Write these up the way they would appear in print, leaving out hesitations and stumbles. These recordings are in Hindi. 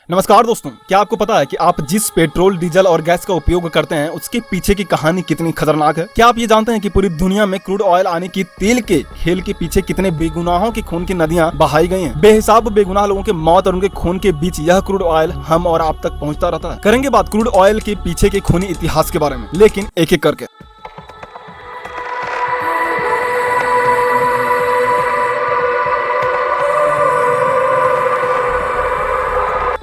नमस्कार दोस्तों, क्या आपको पता है कि आप जिस पेट्रोल, डीजल और गैस का उपयोग करते हैं उसके पीछे की कहानी कितनी खतरनाक है। क्या आप ये जानते हैं कि पूरी दुनिया में क्रूड ऑयल आने की तेल के खेल के पीछे कितने बेगुनाहों के खून की नदियां बहाई गई हैं। बेहिसाब बेगुनाह लोगों के मौत और उनके खून के बीच यह क्रूड ऑयल हम और आप तक पहुँचता रहता है। करेंगे बात क्रूड ऑयल के पीछे के खूनी इतिहास के बारे में, लेकिन एक एक करके।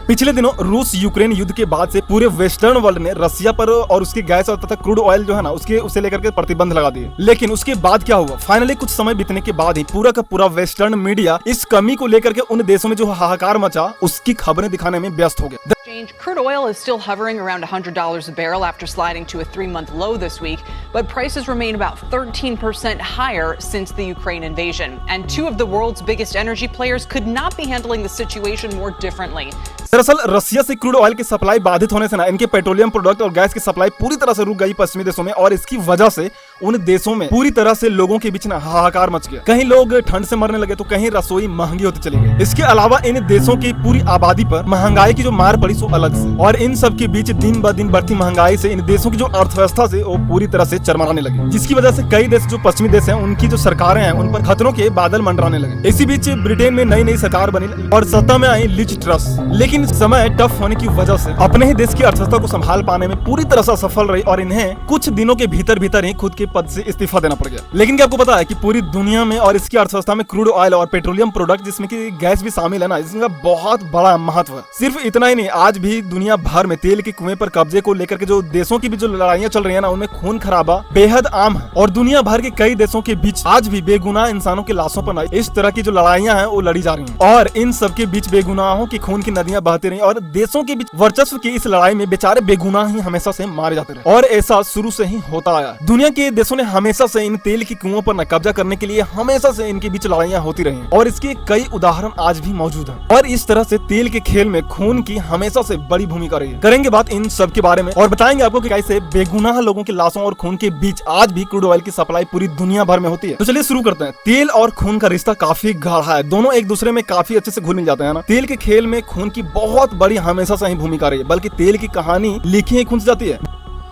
पिछले दिनों रूस यूक्रेन युद्ध के बाद से पूरे वेस्टर्न वर्ल्ड ने रसिया पर और उसके गैस और तथा क्रूड ऑयल जो है ना उसे लेकर के प्रतिबंध लगा दिए। लेकिन उसके बाद क्या हुआ, फाइनली कुछ समय बीतने के बाद ही पूरा का पूरा वेस्टर्न मीडिया इस कमी को लेकर के उन देशों में जो हाहाकार मचा उसकी खबरें दिखाने में व्यस्त हो गया। Crude oil is still hovering around $100 a barrel after sliding to a 3-month low this week, but prices remain about 13% higher since the Ukraine invasion. And two of the world's biggest energy players could not be handling the situation more differently. दरअसल रसिया से क्रूड ऑयल की सप्लाई बाधित होने से ना इनके पेट्रोलियम प्रोडक्ट और गैस की सप्लाई पूरी तरह से रुक गई पश्चिमी देशों में, और इसकी वजह से उन देशों में पूरी तरह से लोगों के बीच ना हाहाकार मच गया। कहीं लोग ठंड से मरने लगे तो कहीं रसोई महंगी होती चली गई। इसके अलावा इन देशों की पूरी आबादी पर महंगाई की जो मार पड़ी सो अलग से, और इन सब के बीच दिन ब दिन बढ़ती महंगाई से इन देशों की जो अर्थव्यवस्था से वो पूरी तरह से चरमराने लगी, जिसकी वजह से कई देश जो पश्चिमी देश हैं उनकी जो सरकारें हैं उन पर खतरों के बादल मंडराने लगे। इसी बीच ब्रिटेन में नई नई सरकार बनी और सत्ता में आई लिज ट्रस, लेकिन समय टफ होने की वजह से अपने ही देश की अर्थव्यवस्था को संभाल पाने में पूरी तरह से असफल रही और इन्हें कुछ दिनों के भीतर भीतर ही खुद के पद से इस्तीफा देना पड़ गया। लेकिन क्या आपको पता है कि पूरी दुनिया में और इसकी अर्थव्यवस्था में क्रूड ऑयल और पेट्रोलियम प्रोडक्ट जिसमें कि गैस भी शामिल है ना, इसका बहुत बड़ा महत्व है। सिर्फ इतना ही नहीं, आज भी दुनिया भर में तेल के कुएं पर कब्जे को लेकर के जो देशों की भी जो लड़ाइयां चल रही है ना, उनमें खून खराबा बेहद आम है और दुनिया भर के कई देशों के बीच आज भी बेगुनाह इंसानों के लाशों पर ना इस तरह की जो लड़ाइयां हैं वो लड़ी जा रही हैं, और इन सबके बीच बेगुनाहों की खून की नदियां बहती रही और देशों के बीच वर्चस्व की इस लड़ाई में बेचारे बेगुनाह ही हमेशा से मारे जाते रहे, और ऐसा शुरू से ही होता आया। दुनिया के देशों ने हमेशा से इन तेल के कुओं पर न कब्जा करने के लिए हमेशा से इनके बीच लड़ाइयां होती रही हैं, और इसके कई उदाहरण आज भी मौजूद हैं, और इस तरह से तेल के खेल में खून की हमेशा से बड़ी भूमिका रही है। करेंगे बात इन सब के बारे में और बताएंगे आपको कि कैसे बेगुनाह लोगों की लाशों और खून के बीच आज भी क्रूड ऑयल की सप्लाई पूरी दुनिया भर में होती है। तो चलिए शुरू करते हैं। तेल और खून का रिश्ता काफी गाढ़ा है, दोनों एक दूसरे में काफी अच्छे से घुल मिल जाते हैं ना। तेल के खेल में खून की बहुत बड़ी हमेशा से ही भूमिका रही है, बल्कि तेल की कहानी लिखी ही खून से जाती है।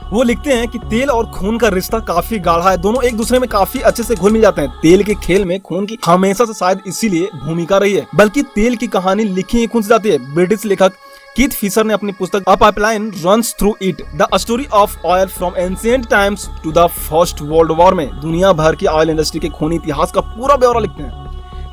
वो लिखते हैं कि तेल और खून का रिश्ता काफी गाढ़ा है, दोनों एक दूसरे में काफी अच्छे से घुल मिल जाते हैं। तेल के खेल में खून की हमेशा से शायद इसीलिए भूमिका रही है, बल्कि तेल की कहानी लिखी ही खून से जाती है। ब्रिटिश लेखक कीथ फिशर ने अपनी पुस्तक a pipeline runs through it the story of oil from ancient times to the First World War में दुनिया भर की ऑयल इंडस्ट्री के खूनी इतिहास का पूरा ब्यौरा लिखते हैं।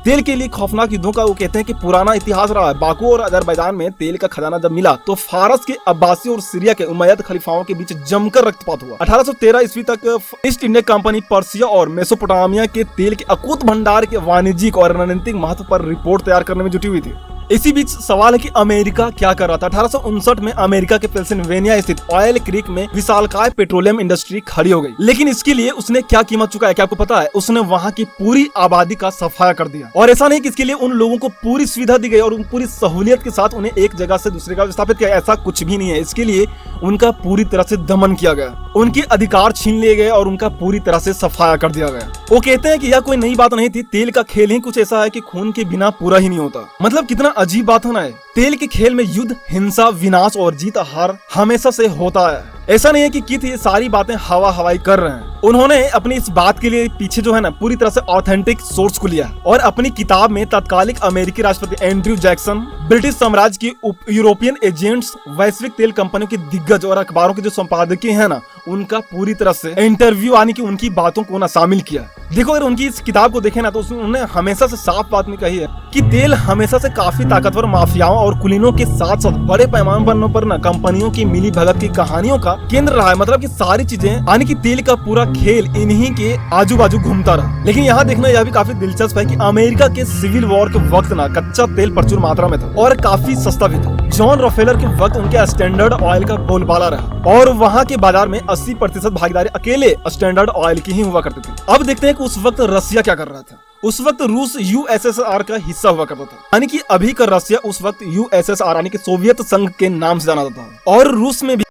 तेल के लिए खौफनाक युद्धों का वो कहते हैं कि पुराना इतिहास रहा है। बाकू और अजरबैजान में तेल का खजाना जब मिला तो फारस के अब्बासी और सीरिया के उमैयद खलीफाओं के बीच जमकर रक्तपात हुआ। 1813 ईस्वी तक ईस्ट इंडिया कंपनी पर्सिया और मेसोपोटामिया के तेल के अकूत भंडार के वाणिज्यिक और रणनीतिक महत्व पर रिपोर्ट तैयार करने में जुटी हुई थी। इसी बीच सवाल है कि अमेरिका क्या कर रहा था। 1859 में अमेरिका के पेंसिल्वेनिया स्थित ऑयल क्रीक में विशालकाय पेट्रोलियम इंडस्ट्री खड़ी हो गई, लेकिन इसके लिए उसने क्या कीमत चुकाया, क्या आपको पता है? उसने वहां की पूरी आबादी का सफाया कर दिया, और ऐसा नहीं कि इसके लिए उन लोगों को पूरी सुविधा दी गई और उन पूरी सहूलियत के साथ उन्हें एक जगह से दूसरी जगह विस्थापित किया, ऐसा कुछ भी नहीं है। इसके लिए उनका पूरी तरह से दमन किया गया, उनके अधिकार छीन लिए गए और उनका पूरी तरह से सफाया कर दिया गया। वो कहते हैं कि यह कोई नई बात नहीं थी, तेल का खेल ही कुछ ऐसा है कि खून के बिना पूरा ही नहीं होता। मतलब कितना अजीब बात है ना। तेल के खेल में युद्ध, हिंसा, विनाश और जीत हार हमेशा से होता है। ऐसा नहीं है कि कीथ ये सारी बातें हवा हवाई कर रहे हैं। उन्होंने अपनी इस बात के लिए पीछे जो है ना पूरी तरह से ऑथेंटिक सोर्स को लिया, और अपनी किताब में तत्कालिक अमेरिकी राष्ट्रपति एंड्रयू जैक्सन, ब्रिटिश साम्राज्य की यूरोपियन एजेंट्स, वैश्विक तेल कंपनियों के दिग्गज और अखबारों के जो संपादकीय है ना, उनका पूरी तरह से इंटरव्यू आने की उनकी बातों को ना शामिल किया। देखो, अगर उनकी इस किताब को देखें ना तो उन्होंने हमेशा से साफ बात में कही है कि तेल हमेशा से काफी ताकतवर माफियाओं और कुलीनों के साथ साथ बड़े पैमाने पर ना कंपनियों की मिली भगत की कहानियों का केंद्र रहा है। मतलब कि सारी चीजें यानी कि तेल का पूरा खेल इन्हीं के आजू बाजू घूमता रहा। लेकिन यहाँ देखना यह भी काफी दिलचस्प है कि अमेरिका के सिविल वॉर के वक्त ना कच्चा तेल प्रचुर मात्रा में था और काफी सस्ता भी था। जॉन रॉकफेलर के वक्त उनके स्टैंडर्ड ऑयल का बोलबाला रहा, और वहाँ के बाजार में 80% भागीदारी अकेले स्टैंडर्ड ऑयल की ही हुआ करती थी। अब देखते हैं कि उस वक्त रसिया क्या कर रहा था। उस वक्त रूस यूएसएसआर का हिस्सा हुआ करता था, यानी कि अभी का रसिया उस वक्त यूएसएसआर यानी कि सोवियत संघ के नाम से जाना जाता था, और रूस में भी